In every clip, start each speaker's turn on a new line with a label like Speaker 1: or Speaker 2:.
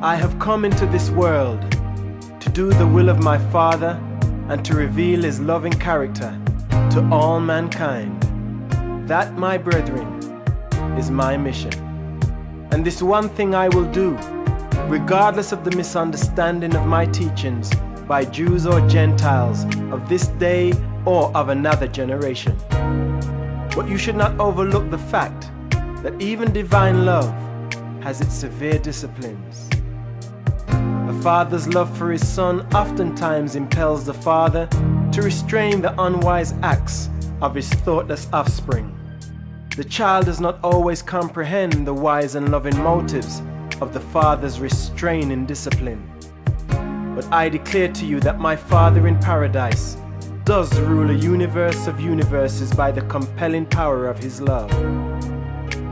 Speaker 1: I have come into this world to do the will of my Father and to reveal His loving character to all mankind. That, my brethren, is my mission. And this one thing I will do, regardless of the misunderstanding of my teachings by Jews or Gentiles of this day or of another generation. But you should not overlook the fact that even divine love has its severe disciplines. A father's love for his son oftentimes impels the father to restrain the unwise acts of his thoughtless offspring. The child does not always comprehend the wise and loving motives of the father's restraining discipline. But I declare to you that my Father in paradise does rule a universe of universes by the compelling power of His love.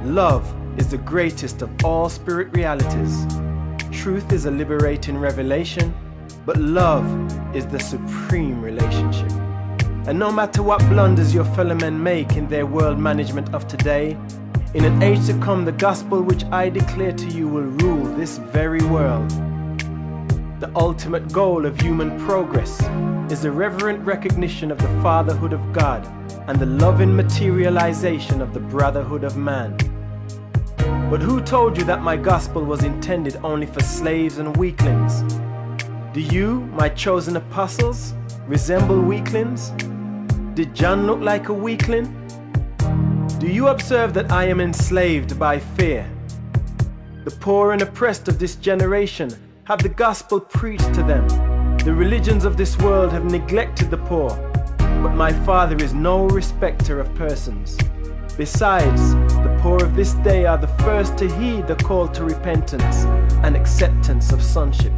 Speaker 1: Love is the greatest of all spirit realities. Truth is a liberating revelation, but love is the supreme relationship. And no matter what blunders your fellow men make in their world management of today, in an age to come the gospel which I declare to you will rule this very world. The ultimate goal of human progress is the reverent recognition of the fatherhood of God and the loving materialization of the brotherhood of man. But who told you that my gospel was intended only for slaves and weaklings? Do you, my chosen apostles, resemble weaklings? Did John look like a weakling? Do you observe that I am enslaved by fear? The poor and oppressed of this generation have the gospel preached to them. The religions of this world have neglected the poor, but my Father is no respecter of persons. Besides, the poor of this day are the first to heed the call to repentance and acceptance of sonship.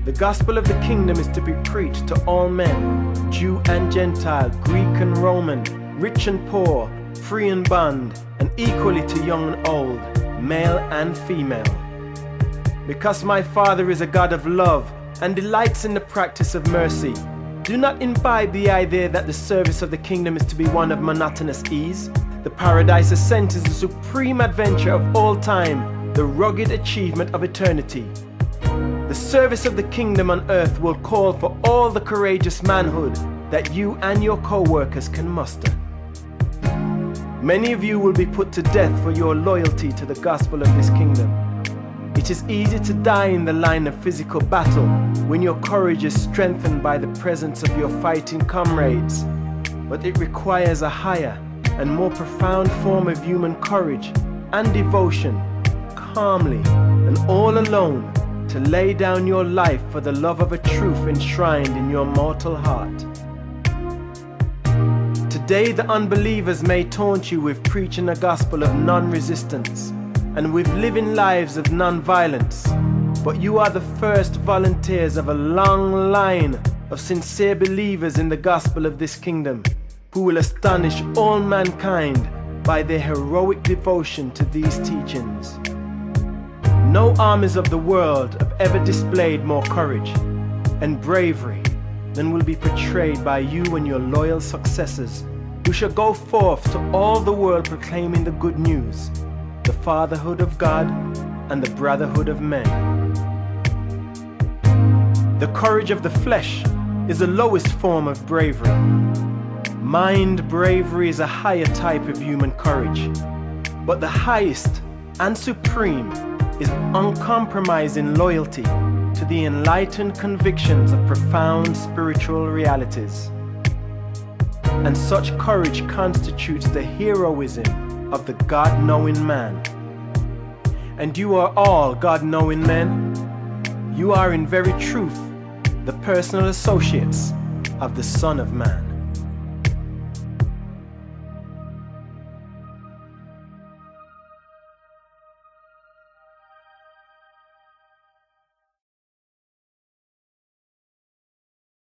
Speaker 1: The gospel of the kingdom is to be preached to all men, Jew and Gentile, Greek and Roman, rich and poor, free and bond, and equally to young and old, male and female. Because my Father is a God of love and delights in the practice of mercy, do not imbibe the idea that the service of the kingdom is to be one of monotonous ease. The paradise ascent is the supreme adventure of all time, the rugged achievement of eternity. The service of the kingdom on earth will call for all the courageous manhood that you and your co-workers can muster. Many of you will be put to death for your loyalty to the gospel of this kingdom. It is easy to die in the line of physical battle when your courage is strengthened by the presence of your fighting comrades, but it requires a higher and more profound form of human courage and devotion, calmly and all alone, to lay down your life for the love of a truth enshrined in your mortal heart. Today the unbelievers may taunt you with preaching a gospel of non-resistance and with living lives of non-violence, but you are the first volunteers of a long line of sincere believers in the gospel of this kingdom, who will astonish all mankind by their heroic devotion to these teachings. No armies of the world have ever displayed more courage and bravery than will be portrayed by you and your loyal successors, who shall go forth to all the world proclaiming the good news, the fatherhood of God and the brotherhood of men. The courage of the flesh is the lowest form of bravery. Mind bravery is a higher type of human courage, but the highest and supreme is uncompromising loyalty to the enlightened convictions of profound spiritual realities. And such courage constitutes the heroism of the God-knowing man. And you are all God-knowing men. You are in very truth the personal associates of the Son of Man.